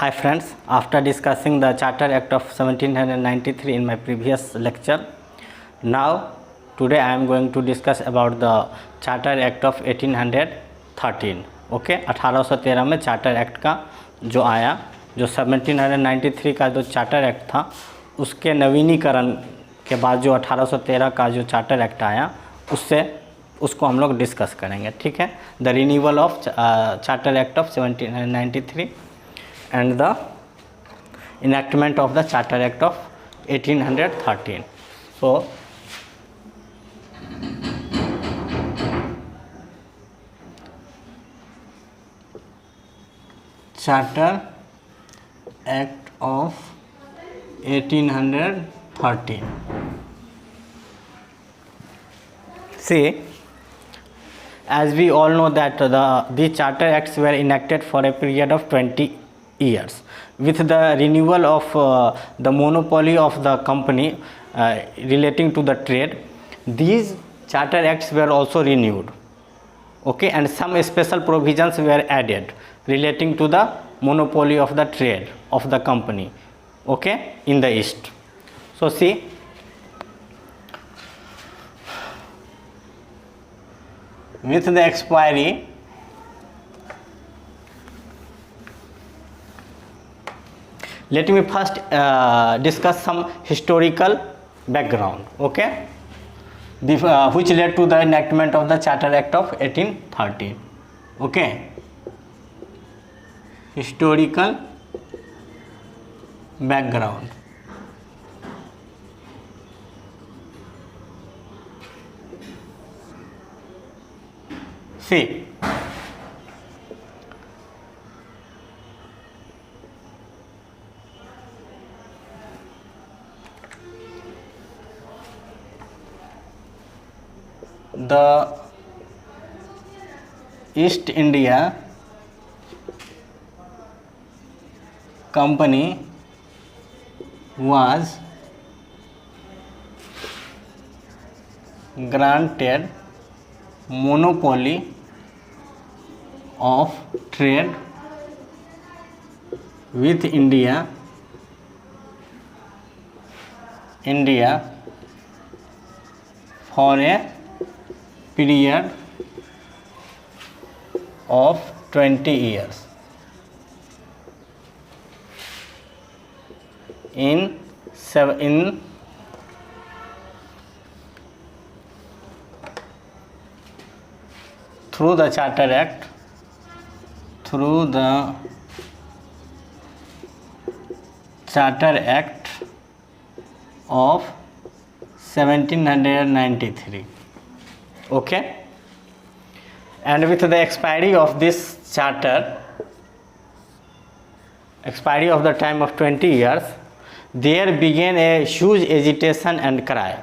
Hi friends, after discussing the Charter Act of 1793 in my previous lecture, now today I am going to discuss about the Charter Act of 1813. Okay 1813 में charter act का जो आया, जो 1793 का जो charter act था उसके नवीनीकरण के बाद जो 1813 का जो चार्टर एक्ट आया उसको हम लोग डिस्कस करेंगे। ठीक है, the renewal of charter act of 1793 and the enactment of the Charter Act of 1813. So, Charter Act of 1813. See, as we all know that the Charter Acts were enacted for a period of 20 years. With the renewal of the monopoly of the company relating to the trade, these Charter Acts were also renewed. Okay, and some special provisions were added relating to the monopoly of the trade of the company, okay, in the East. So see, with the expiry let me first discuss some historical background, okay, which led to the enactment of the Charter Act of 1813. Okay, historical background. See, the East India Company was granted monopoly of trade with India for a period of 20 years. Through the Charter Act of 1793. Okay, and with the expiry of this charter, expiry of the time of 20 years, there began a huge agitation and cry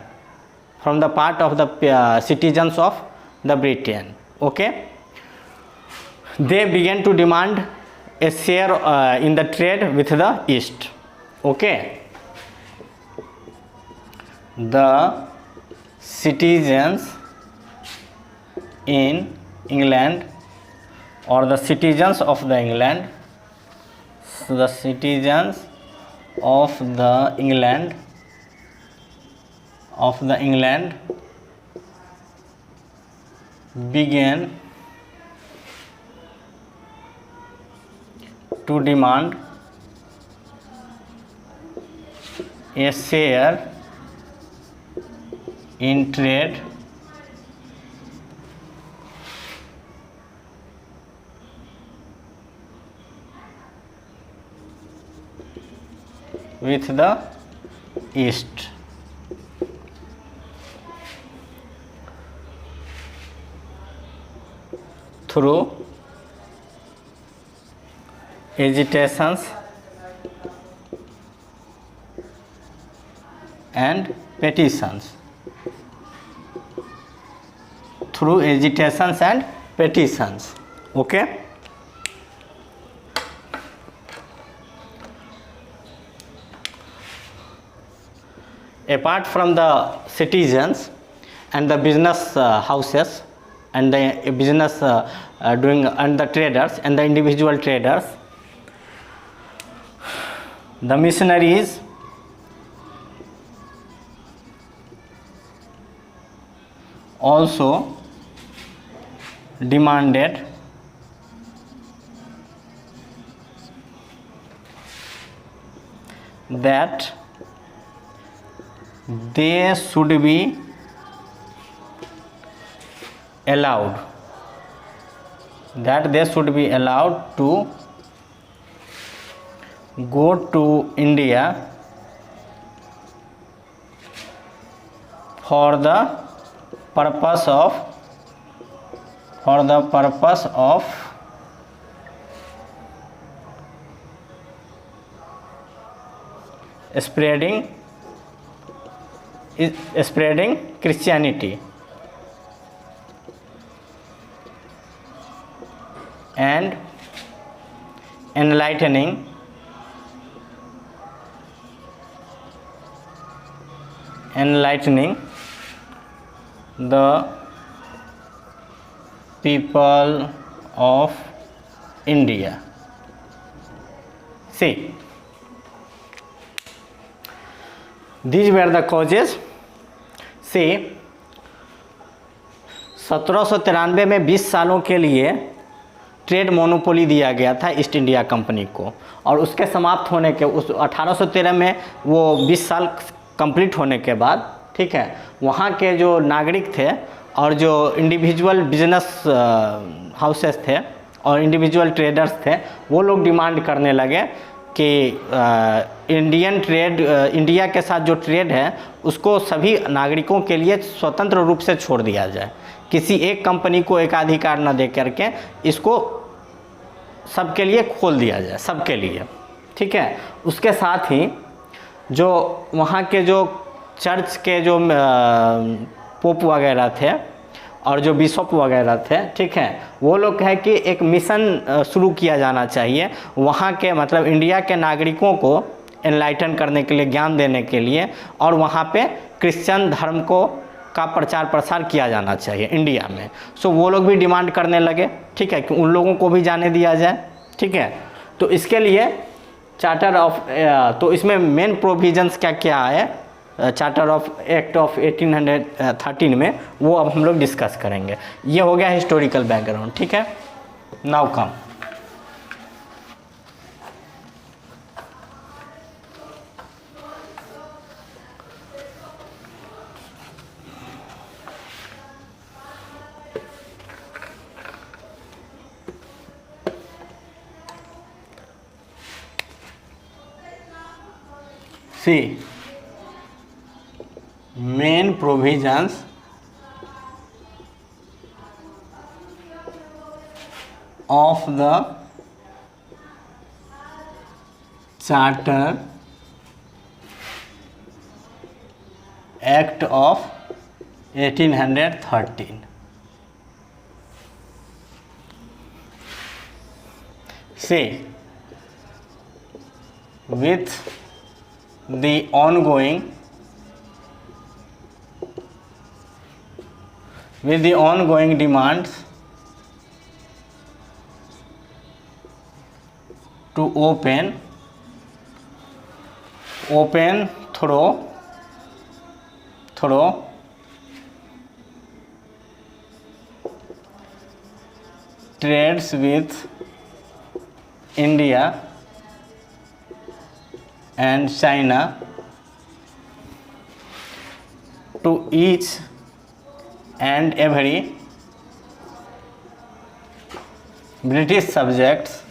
from the part of the citizens of the Britain. Okay, they began to demand a share in the trade with the East. Okay, the citizens in England, or the citizens of the England, began to demand a share in trade with the East. Through agitations and petitions. Okay, apart from the citizens and the business houses and the business doing and the traders and the individual traders, The missionaries also demanded that they should be allowed to go to India for the purpose of spreading Christianity and enlightening the people of India. See, these were the causes. See, 1793 में 20 सालों के लिए trade monopoly दिया गया था east India company को, और उसके समाप्त होने के उस 1813 में वो 20 साल कंप्लीट होने के बाद, ठीक है, वहाँ के जो नागरिक थे और जो इंडिविजुअल बिजनेस हाउसेस थे और इंडिविजुअल ट्रेडर्स थे, वो लोग डिमांड करने लगे कि इंडिया के साथ जो ट्रेड है उसको सभी नागरिकों के लिए स्वतंत्र रूप से छोड़ दिया जाए, किसी एक कंपनी को एकाधिकार न दे करके इसको सबके लिए खोल दिया जाए, सबके लिए, ठीक है। उसके साथ ही जो वहाँ के जो चर्च के जो पोप वगैरह थे और जो बिशप वगैरह थे, ठीक है, वो लोग कहे कि एक मिशन शुरू किया जाना चाहिए वहाँ के, मतलब इंडिया के नागरिकों को एनलाइटन करने के लिए, ज्ञान देने के लिए, और वहाँ पे क्रिश्चियन धर्म का प्रचार प्रसार किया जाना चाहिए इंडिया में। सो वो लोग भी डिमांड करने लगे, ठीक है, कि उन लोगों को भी जाने दिया जाए, ठीक है। तो इसके लिए चार्टर ऑफ, तो इसमें मेन प्रोविजंस क्या क्या है चार्टर ऑफ एक्ट ऑफ 1813 में, वो अब हम लोग डिस्कस करेंगे। ये हो गया हिस्टोरिकल बैकग्राउंड, ठीक है। Now come, see main provisions of the Charter Act of 1813. See, with the ongoing demands to open through trades with India and China to each and every British subjects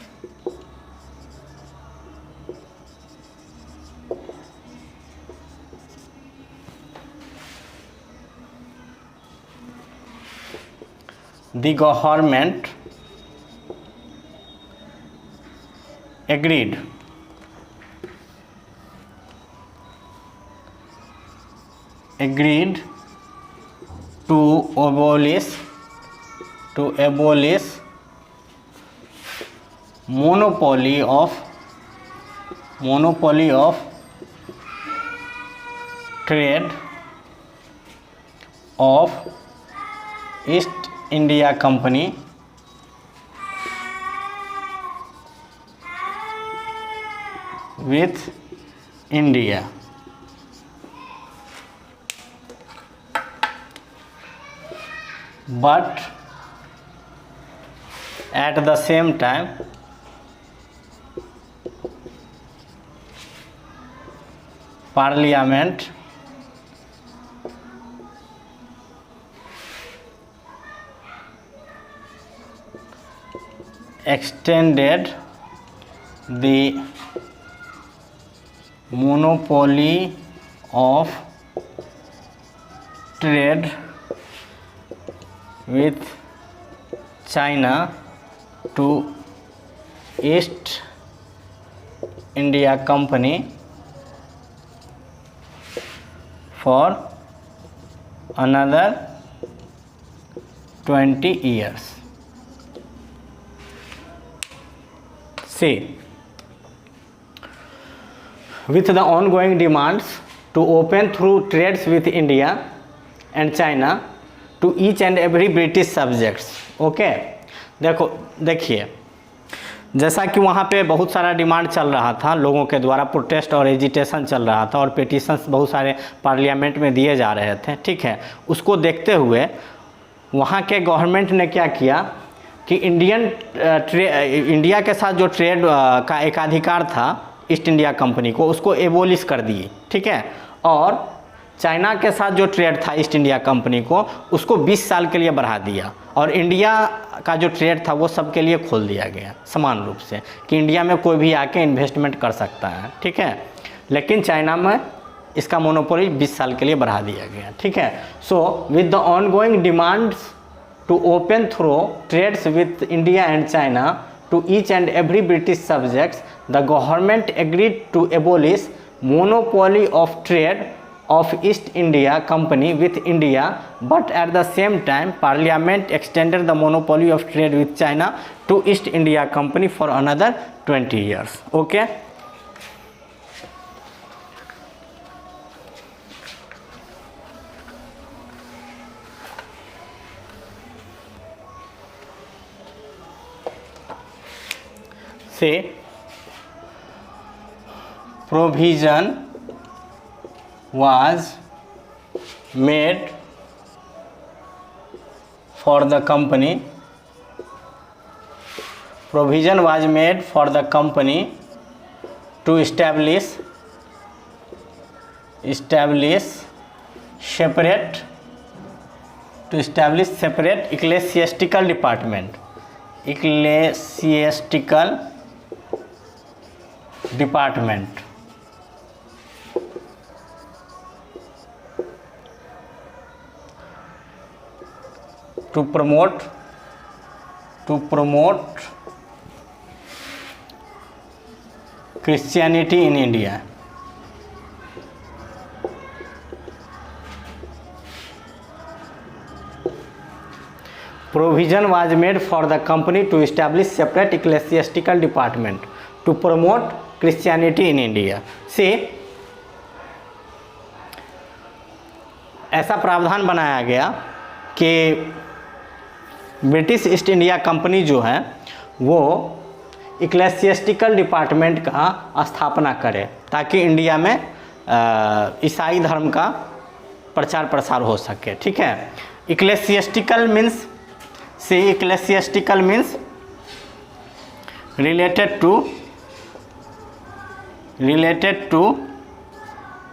the government agreed to abolish monopoly of trade of East India Company with India. But at the same time Parliament extended the monopoly of trade with China to East India Company for another 20 years. See, with the ongoing demands to open through trades with India and China to each and every British subjects. Okay देखिए, जैसा कि वहाँ पे बहुत सारा demand चल रहा था, लोगों के द्वारा प्रोटेस्ट और एजिटेशन चल रहा था और पिटीशंस बहुत सारे पार्लियामेंट में दिए जा रहे थे, ठीक है। उसको देखते हुए वहाँ के गवर्नमेंट ने क्या किया कि इंडिया के साथ जो ट्रेड का एकाधिकार था ईस्ट इंडिया कंपनी को, उसको एबोलिश कर दिए, ठीक है। और चाइना के साथ जो ट्रेड था ईस्ट इंडिया कंपनी को, उसको 20 साल के लिए बढ़ा दिया और इंडिया का जो ट्रेड था वो सबके लिए खोल दिया गया समान रूप से कि इंडिया में कोई भी आके इन्वेस्टमेंट कर सकता है, ठीक है। लेकिन चाइना में इसका मोनोपोली 20 साल के लिए बढ़ा दिया गया, ठीक है। So with the ongoing demands to open through trades with India and China to each and every British subjects, the government agreed to abolish monopoly of trade of East India Company with India, but at the same time Parliament extended the monopoly of trade with China to East India Company for another 20 years. Okay. Say, provision was made for the company. Provision was made for the company to establish separate ecclesiastical department. To promote Christianity in India. Provision was made for the company to establish separate ecclesiastical department to promote Christianity in India. See, ऐसा प्रावधान बनाया गया कि British east India company जो है वो इक्लेसियस्टिकल department का स्थापना करे ताकि इंडिया में ईसाई धर्म का प्रचार प्रसार हो सके, ठीक है। इक्लेसियस्टिकल means related to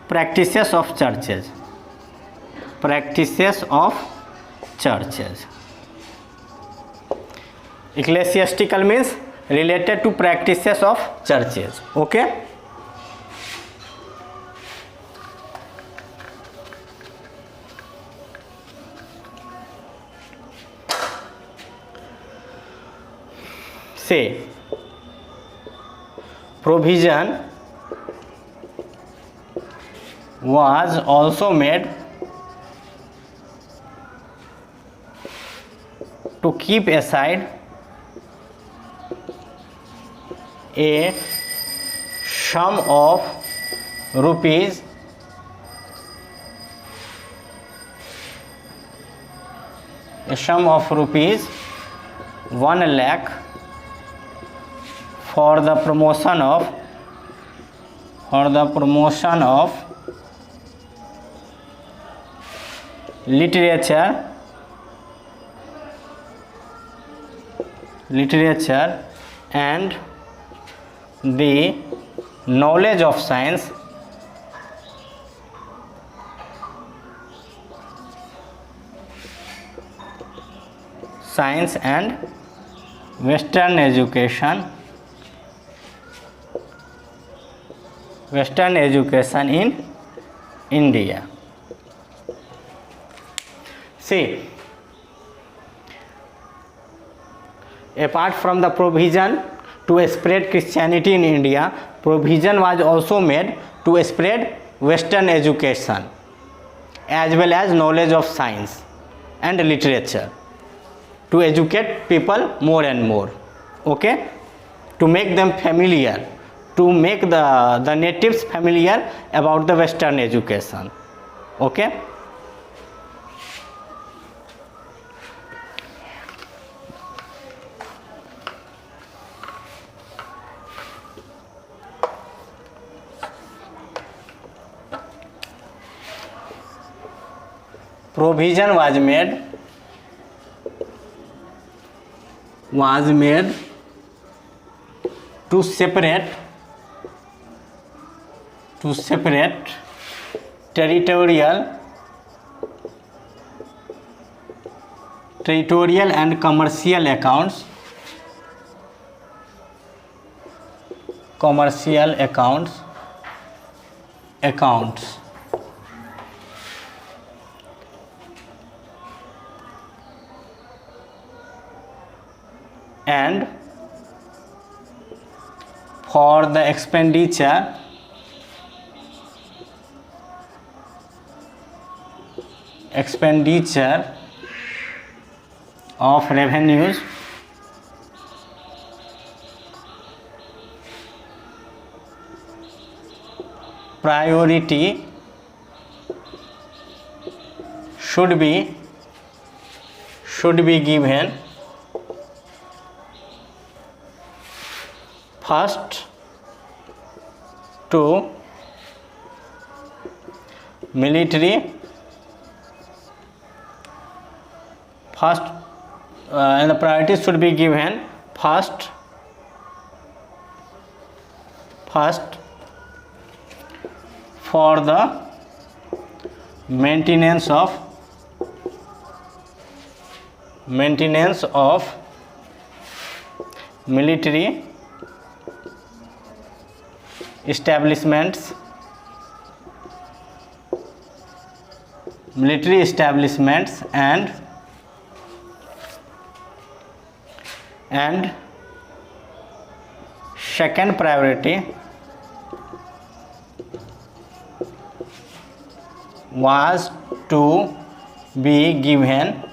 practices of churches. Ecclesiastical means related to practices of churches. Okay. Say, provision was also made to keep aside a sum of rupees 1 lakh for the promotion of for the promotion of literature and the knowledge of science and Western education in India. See, apart from the provision to spread Christianity in India, provision was also made to spread Western education as well as knowledge of science and literature, to educate people more and more, okay, to make them familiar, to make the natives familiar about the Western education, okay. Provision was made to separate territorial and commercial accounts and for the expenditure of revenues priority should be given first to military, and the priority should be given first for the maintenance of military establishments and second priority was to be given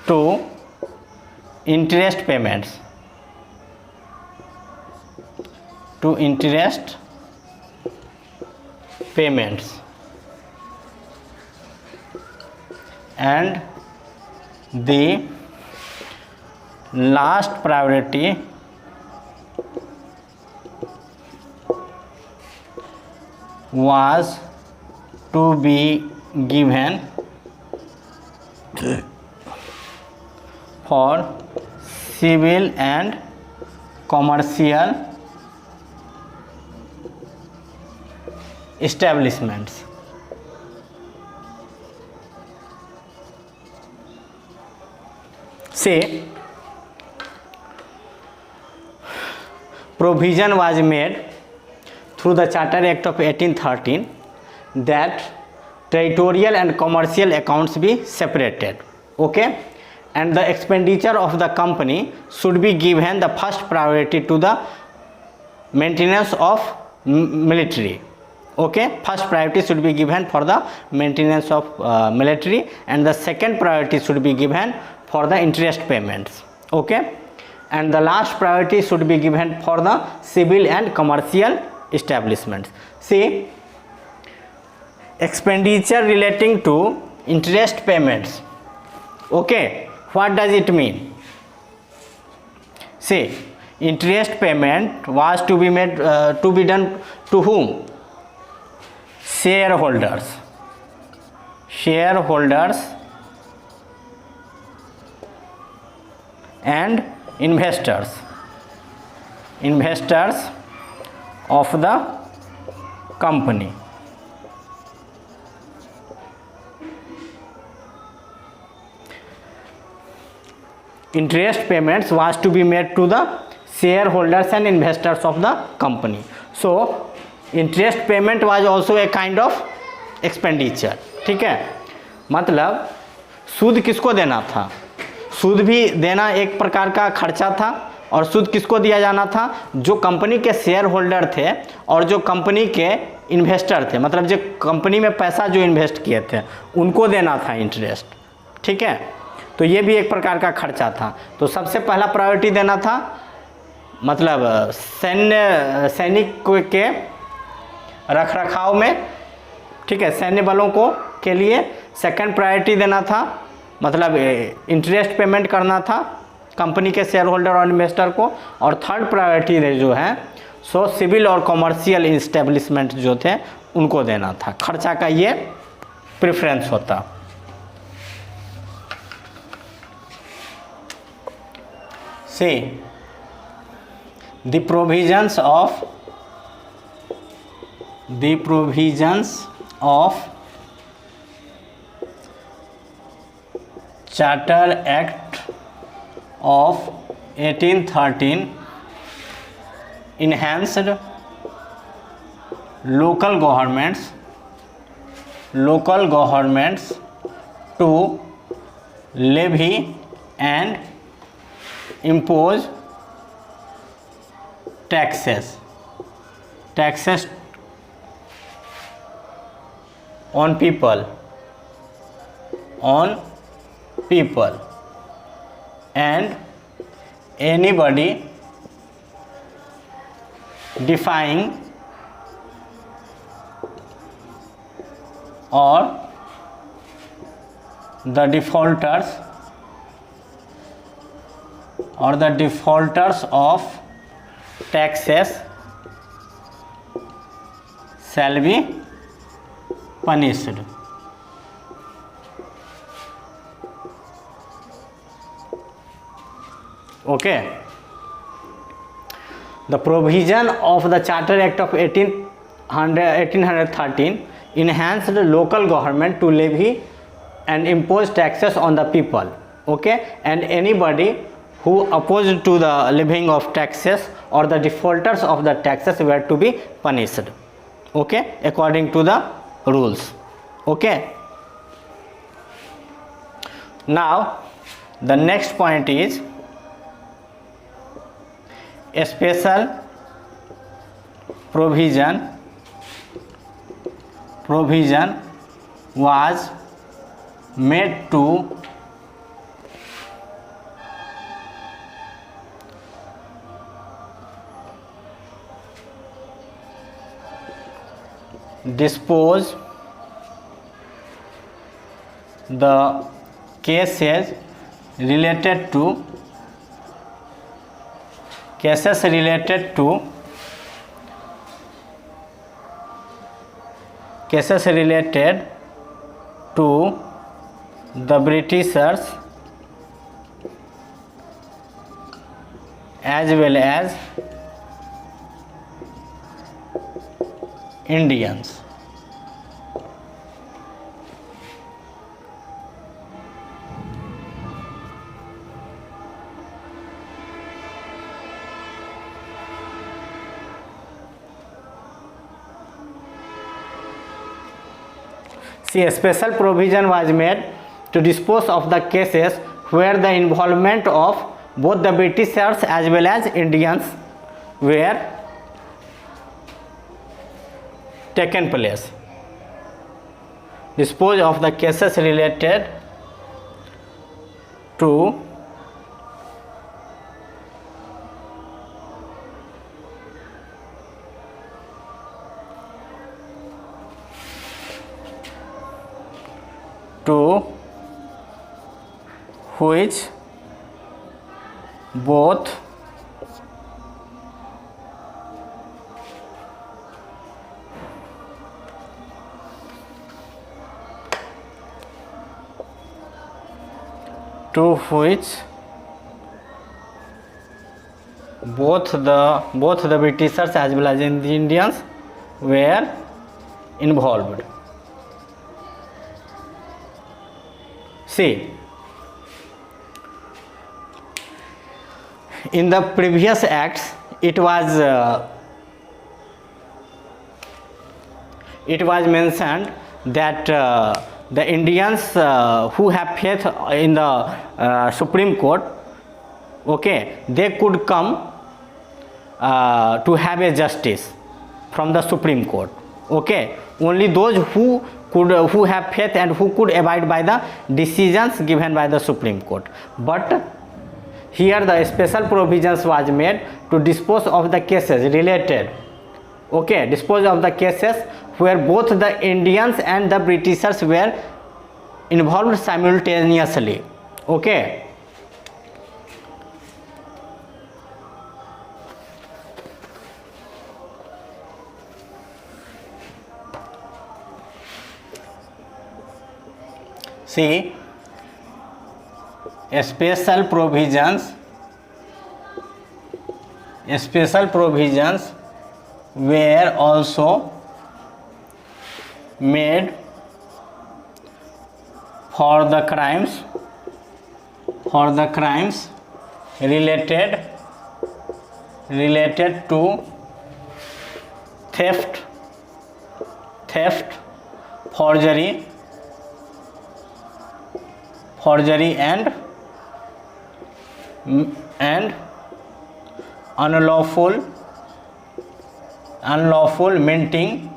to interest payments, and the last priority was to be given for civil and commercial establishments. Say, provision was made through the Charter Act of 1813 that territorial and commercial accounts be separated, okay, and the expenditure of the company should be given the first priority to the maintenance of military, okay. First priority should be given for the maintenance of military, and the second priority should be given for the interest payments, okay, and the last priority should be given for the civil and commercial establishments. See, expenditure relating to interest payments, okay, what does it mean? See, interest payment was to be made to be done to whom? Shareholders and investors of the company. Interest payments was to be made to the shareholders and investors of the company. So interest payment was also a kind of expenditure. ठीक है, मतलब सूद किसको देना था? सूद भी देना एक प्रकार का खर्चा था, और सूद किसको दिया जाना था? जो कंपनी के शेयर होल्डर थे और जो कंपनी के इन्वेस्टर थे, मतलब जो कंपनी में पैसा जो इन्वेस्ट किए थे उनको देना था इंटरेस्ट. ठीक है, तो ये भी एक प्रकार का खर्चा था. तो सबसे पहला प्रायोरिटी देना था, मतलब सैनिक के रख रखाव में, ठीक है, सैन्य बलों को के लिए सेकंड प्रायोरिटी देना था, मतलब इंटरेस्ट पेमेंट करना था कंपनी के शेयर होल्डर और इन्वेस्टर को. और थर्ड प्रायोरिटी जो है सो सिविल और कॉमर्शियल इस्टेब्लिशमेंट जो थे उनको देना था. खर्चा का ये प्रेफरेंस होता. See, the provisions of Charter Act of 1813 enhanced local governments to levy and impose taxes on people and anybody defying or the defaulters of taxes shall be punished. Okay, the provision of the Charter Act of 1813 enhanced local government to levy and impose taxes on the people. Okay, and anybody who opposed to the levying of taxes or the defaulters of the taxes were to be punished. Okay, according to the rules. Okay, now the next point is a special provision was made to dispose the cases related to the Britishers as well as Indians. See, a special provision was made to dispose of the cases where the involvement of both the Britishers as well as Indians were taken place. Dispose of the cases related to which both to which both the Britishers as well as the Indians were involved. See, in the previous acts it was mentioned that the Indians who have faith in the Supreme Court, okay, they could come to have a justice from the Supreme Court. Okay, only those who have faith and who could abide by the decisions given by the Supreme Court. But here the special provisions was made to dispose of the cases related, okay, dispose of the cases where both the Indians and the Britishers were involved simultaneously. Okay. See, special provisions were also made for the crimes related to theft, forgery and unlawful minting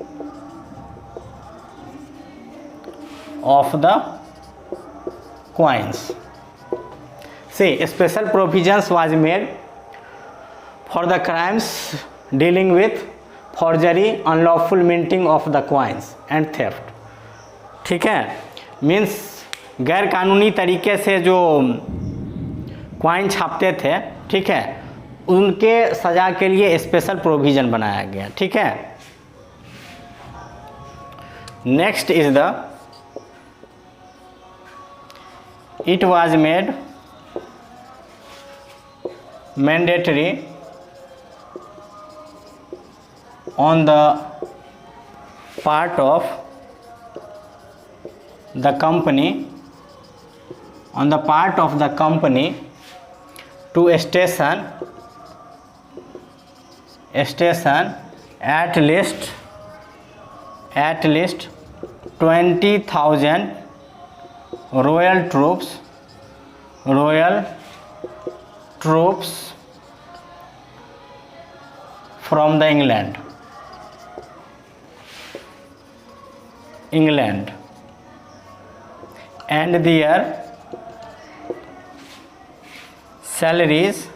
of the coins. See, special provisions was made for the crimes dealing with forgery, unlawful minting of the coins and theft. ठीक है, means गैर कानूनी तरीके से जो coin छापते थे, ठीक है, उनके सजा के लिए स्पेशल प्रोविज़न बनाया गया. ठीक है. Next is the it was made mandatory on the part of the company to station at least 20,000 royal troops from the England, and their salaries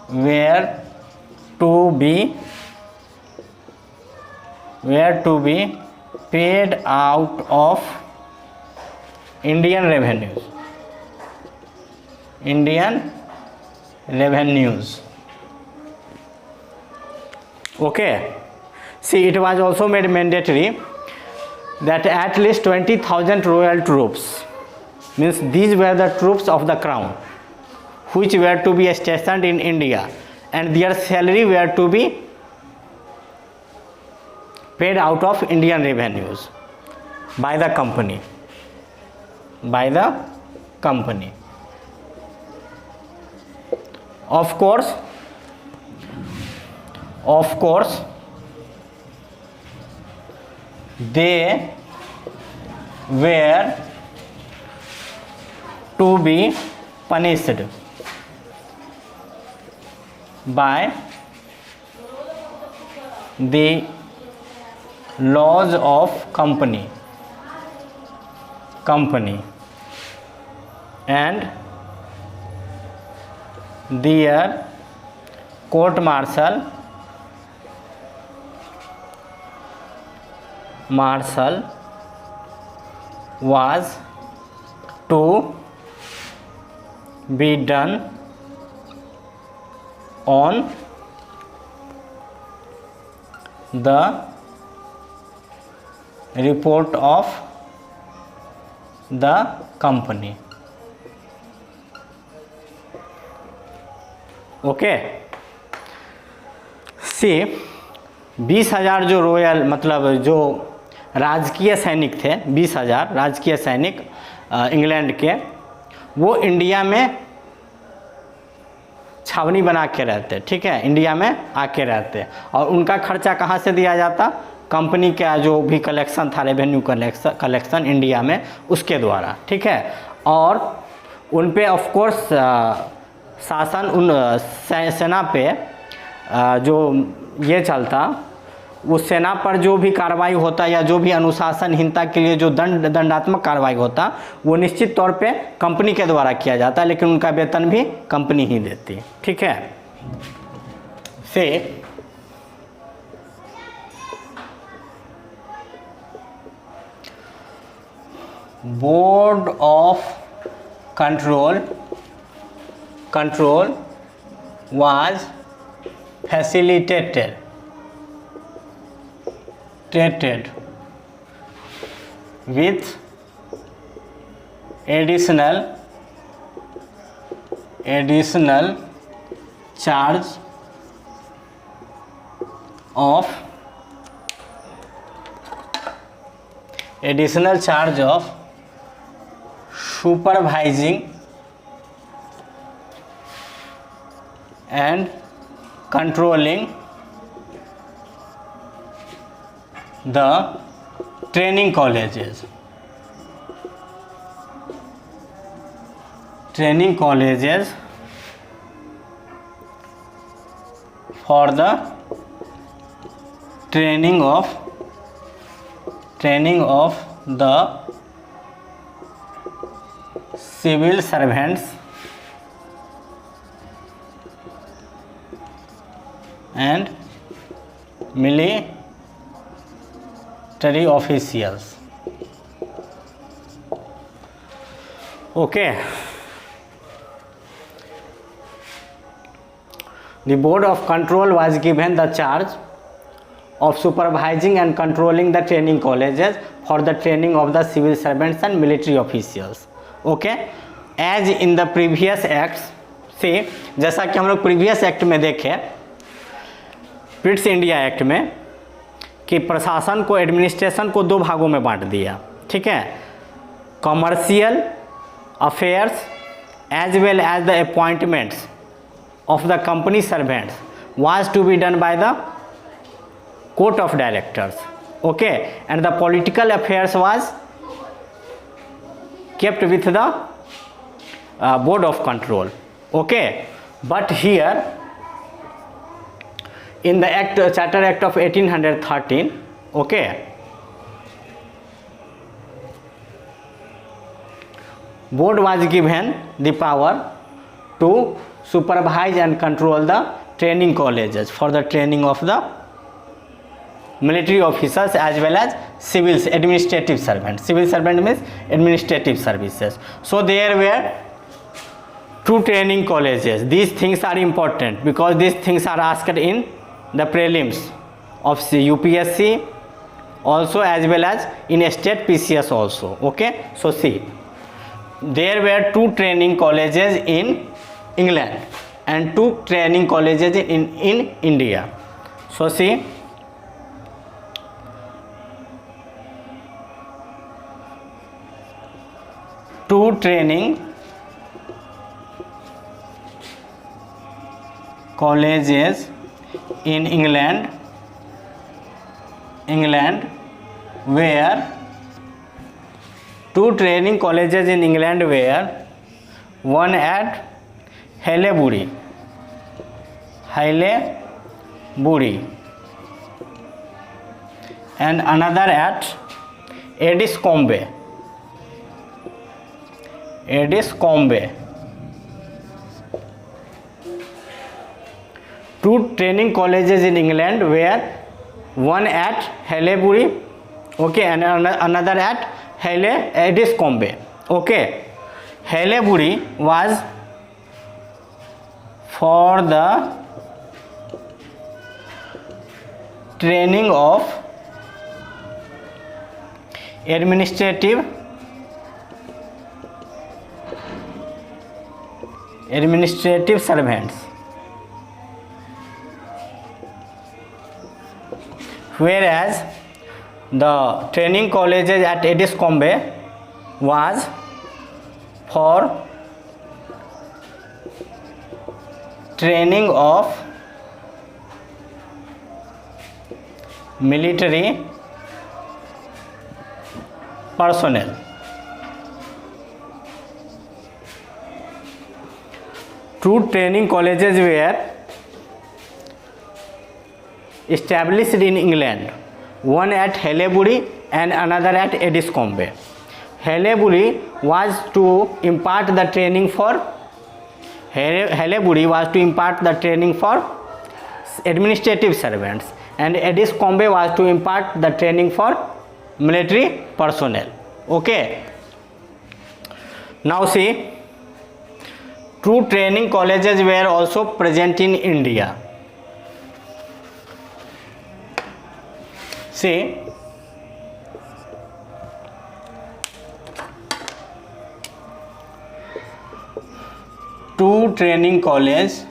were to be paid out of Indian revenues. Okay. See, it was also made mandatory that at least 20,000 royal troops, means these were the troops of the crown, which were to be stationed in India, and their salary were to be paid out of Indian revenues by the company. Of course, they were to be punished by the laws of company and their court martial was to be done on the report of the company. Okay see 20,000 जो royal मतलब जो राजकीय सैनिक थे, 20,000 राजकीय सैनिक England के, वो इंडिया में छावनी बना के रहते, ठीक है, इंडिया में आके रहते, और उनका खर्चा कहाँ से दिया जाता, कंपनी का जो भी कलेक्शन था, रेवेन्यू कलेक्शन इंडिया में, उसके द्वारा, ठीक है। और उन पे ऑफ कोर्स शासन उन सेना पे जो ये चलता, उस सेना पर जो भी कार्रवाई होता या जो भी अनुशासनहीनता के लिए जो दंडात्मक कार्रवाई होता, वो निश्चित तौर पे कंपनी के द्वारा किया जाता, लेकिन उनका वेतन भी कंपनी ही देती, ठीक है। से board of control was facilitated with additional charge of supervising and controlling the training colleges for the training of the civil servants and military officials. Okay. The board of control was given the charge of supervising and controlling the training colleges for the training of the civil servants and military officials. Okay. As in the previous acts, से जैसा कि हम लोग previous act में देखे, British India act में, कि प्रशासन को, एडमिनिस्ट्रेशन को दो भागों में बांट दिया, ठीक है। Commercial affairs as well as the appointments of the company servants was to be done by the court of directors, okay, and the political affairs was kept with the board of control, okay. But here in the act, Charter Act of 1813, okay, board was given the power to supervise and control the training colleges for the training of the military officers as well as civil administrative servants. Civil servant means administrative services. So there were two training colleges. These things are important because these things are asked in the prelims of UPSC also as well as in state PCS also, okay. So see, there were two training colleges in England and two training colleges in India. So see, two training colleges in England where two training colleges in England were one at Haileybury and another at Addiscombe. Two training colleges in England were one at Haileybury, okay, and another at Addiscombe, okay. Haileybury was for the training of administrative administrative servants, whereas the training colleges at Ediscombe was for training of military personnel. Two training colleges were established in England, one at Haileybury and another at Ediscombe. Haileybury was to impart the training for administrative servants, and Ediscombe was to impart the training for military personnel. Okay. Now see, two training colleges were also present in India. See, two training colleges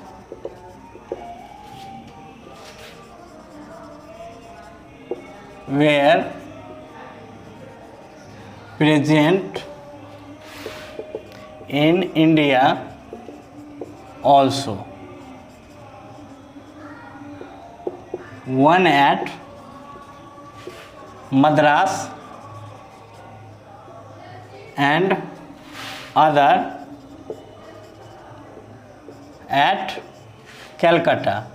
were present in India also, one at Madras and other at Calcutta.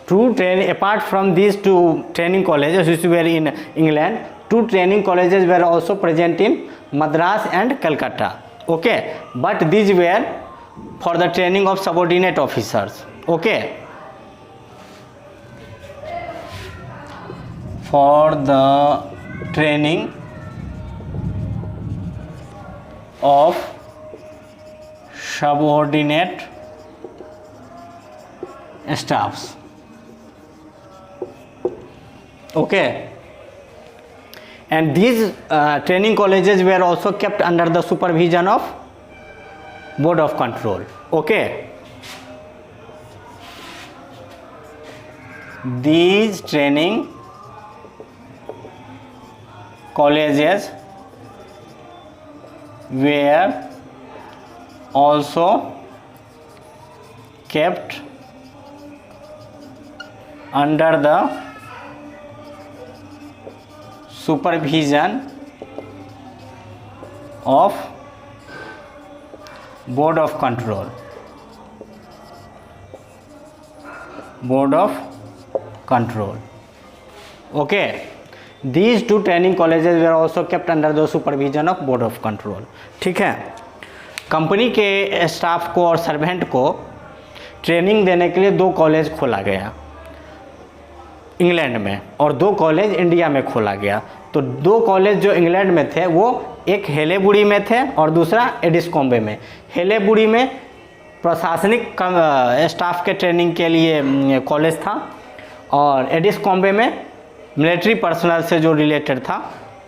Apart from these two training colleges which were in England, two training colleges were also present in Madras and Calcutta. Okay, but these were for the training of subordinate officers. Okay, for the training of subordinate staffs. Okay, and these training colleges were also kept under the supervision of Board of Control. Okay, these training colleges were also kept under the supervision of Board of Control. Board of Control. Okay, these two training colleges were also kept under the supervision of Board of Control. ठीक है, company के staff को और servant को training देने के लिए दो कॉलेज खोला गया इंग्लैंड में और दो कॉलेज इंडिया में खोला गया. तो दो कॉलेज जो इंग्लैंड में थे वो एक हेलेबुरी में थे और दूसरा एडिस्कॉम्बे में. हेलेबुरी में प्रशासनिक स्टाफ के ट्रेनिंग के लिए कॉलेज था और एडिस्कॉम्बे में मिलिट्री पर्सनल से जो रिलेटेड था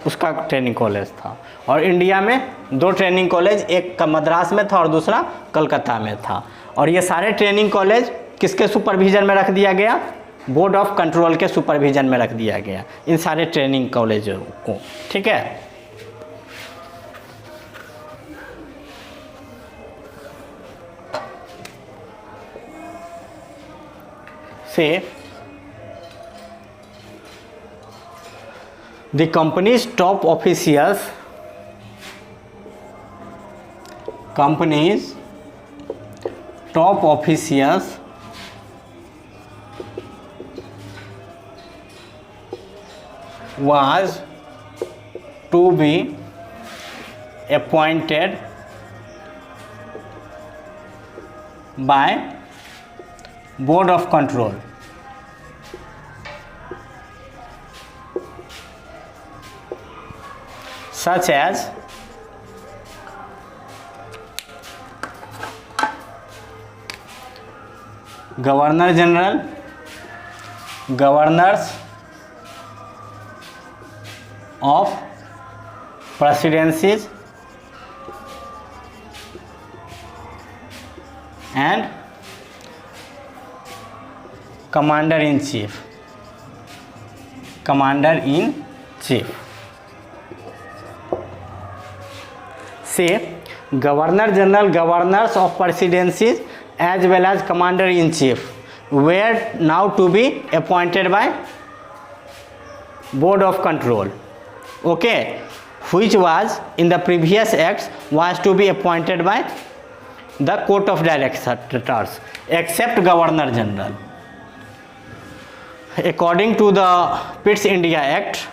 उसका ट्रेनिंग कॉलेज था. और इंडिया में दो ट्रेनिंग कॉलेज, एक मद्रास में था और दूसरा कलकत्ता में था. और ये सारे ट्रेनिंग कॉलेज किसके सुपरविजन में रख दिया गया? बोर्ड ऑफ कंट्रोल के सुपरविजन में रख दिया गया इन सारे ट्रेनिंग कॉलेजों को. ठीक है, से the company's top officials was to be appointed by Board of Control. Such as Governor General, Governors of Presidencies, and commander in chief. Commander in chief. See, governor general, governors of presidencies as well as commander in chief were now to be appointed by board of control. Okay, which was in the previous acts was to be appointed by the court of directors except governor general. According to the Pitt's India Act,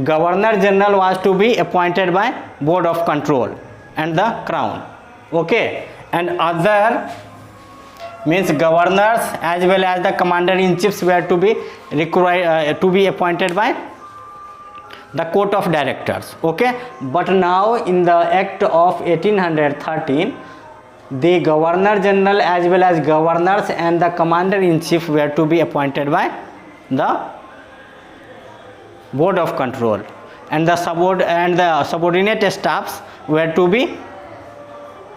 governor general was to be appointed by board of control and the crown. Okay, and other means governors as well as the commander in chiefs were to be required to be appointed by the court of directors. Okay, but now in the act of 1813, the governor general as well as governors and the commander in chief were to be appointed by the board of control, and the subordinate staffs were to be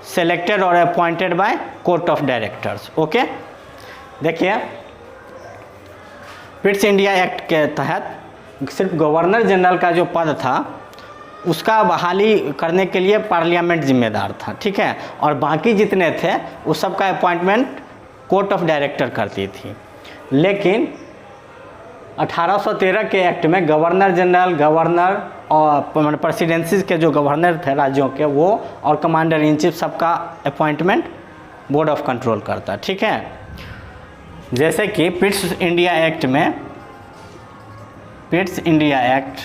selected or appointed by court of directors. Okay, देखिए Pitt's India act के तहत सिर्फ governor general का जो पद था उसका बहाली करने के लिए पार्लियामेंट जिम्मेदार था, ठीक है, और बाकी जितने थे उस सब का अपॉइंटमेंट कोर्ट ऑफ डायरेक्टर करती थी। लेकिन 1813 के एक्ट में गवर्नर जनरल, गवर्नर और प्रेसिडेंसीज के जो गवर्नर थे राज्यों के वो और कमांडर इन चीफ सबका अपॉइंटमेंट बोर्ड ऑफ कंट्रोल करता, ठीक है। जैसे कि पिट्स इंडिया एक्ट में, Pitt's India act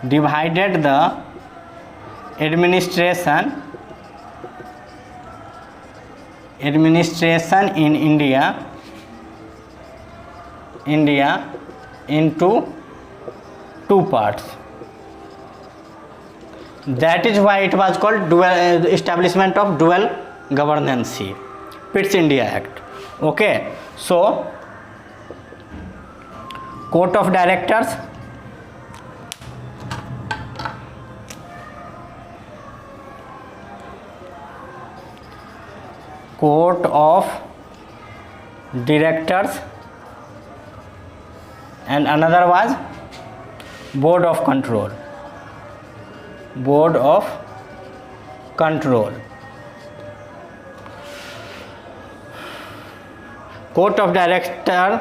divided the administration in India into two parts. That is why it was called dual establishment of dual governance, Pitt's India Act. Okay, so court of directors, court of directors, and another was board of control. Board of control. Court of directors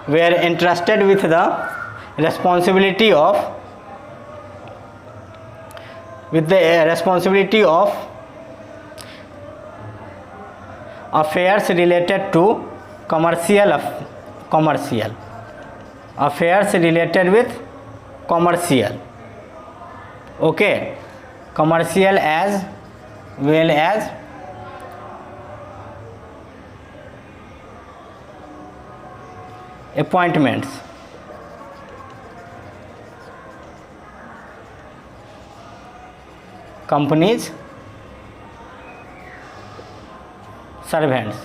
were entrusted with the responsibility of affairs related to commercial affairs related with commercial, okay, commercial as well as appointments, companies, servants.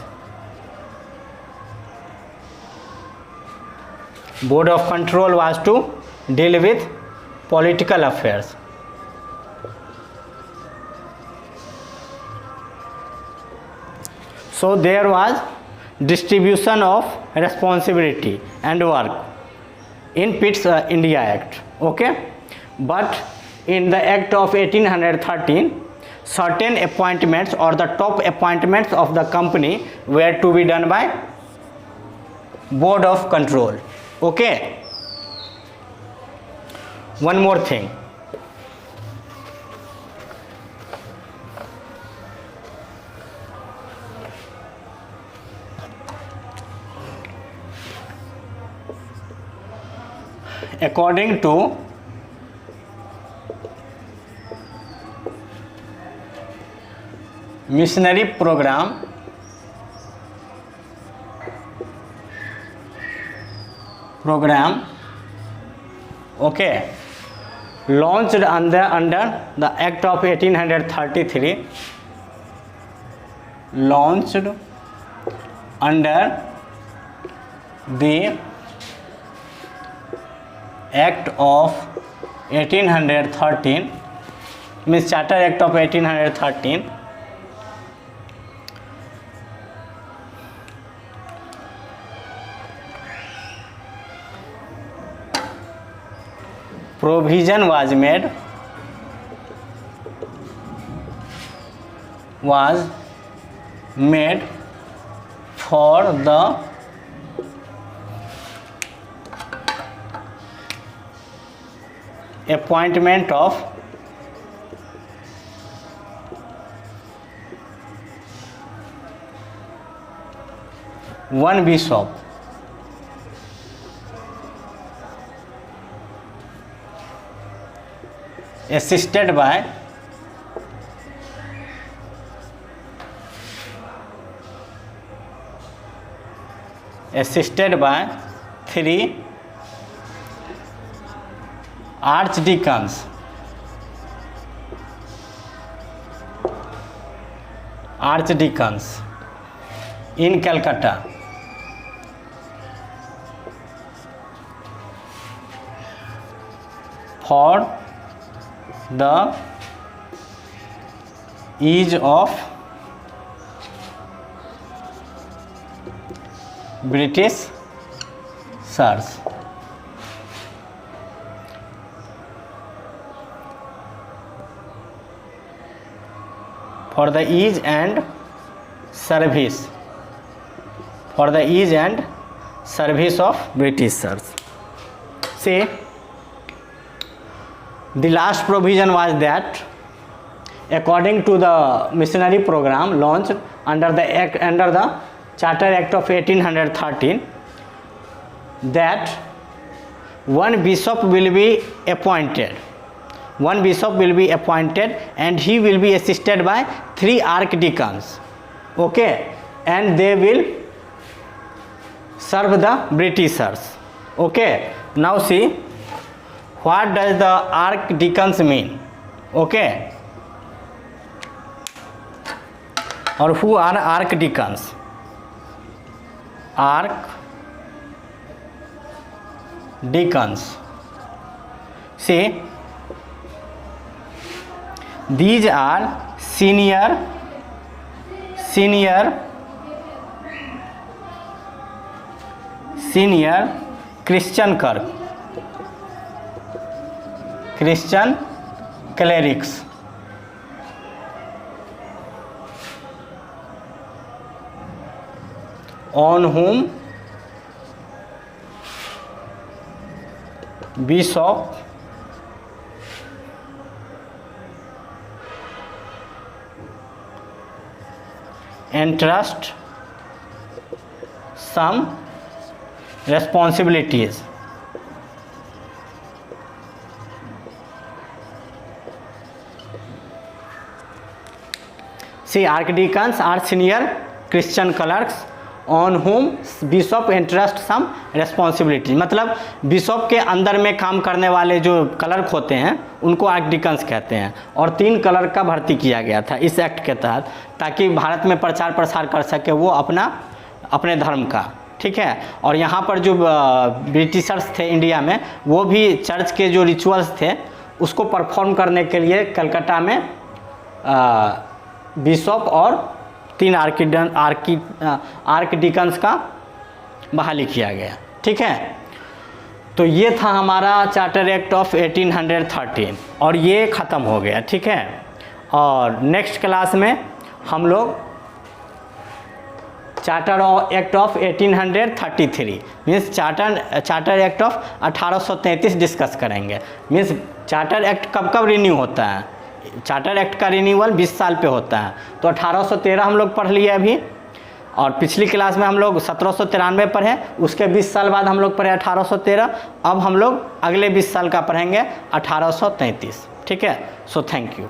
Board of control was to deal with political affairs. So there was distribution of responsibility and work in Pitt's India Act, okay, but in the Act of 1813 certain appointments or the top appointments of the company were to be done by board of control, okay. One more thing, according to missionary program okay, launched under the Act of 1833, launched under the Act of 1813 means Charter Act of 1813 provision was made for the appointment of one bishop assisted by three archdeacons in Calcutta for the ease of British search. For the ease and service of British search. See, the last provision was that according to the missionary program launched under the Charter Act of 1813, that one bishop will be appointed and he will be assisted by three archdeacons, okay, and they will serve the Britishers. Okay, now see, what does the archdeacons mean? Okay, or who are archdeacons? Archdeacons, see, these are senior Christian clerics on whom bishop entrust some responsibilities. See, archdeacons are senior Christian clerks on whom bishop entrust some responsibility. मतलब bishop के अंदर में काम करने वाले जो clerk होते हैं उनको आर्कडिकन्स कहते हैं, और 3 क्लर्क का भर्ती किया गया था इस एक्ट के तहत, ताकि भारत में प्रचार प्रसार कर सके वो अपने धर्म का, ठीक है। और यहाँ पर जो ब्रिटिशर्स थे इंडिया में, वो भी चर्च के जो रिचुअल्स थे उसको परफॉर्म करने के लिए कलकत्ता में बिशप और 3 आर्कडिकन्स का बहाली किया गया, ठीक है। तो ये था हमारा चार्टर एक्ट ऑफ 1813 और ये ख़त्म हो गया, ठीक है। और नेक्स्ट क्लास में हम लोग charter act of 1833 means charter act of 1833 discuss करेंगे। मीन्स चार्टर एक्ट कब रिन्यू होता है? चार्टर एक्ट का रिन्यूअल 20 साल पे होता है। तो 1813 हम लोग पढ़ लिए अभी, और पिछली क्लास में हम लोग 1793 पढ़े, उसके 20 साल बाद हम लोग पढ़े 1813। अब हम लोग अगले 20 साल का पढ़ेंगे 1833, ठीक है। So thank you.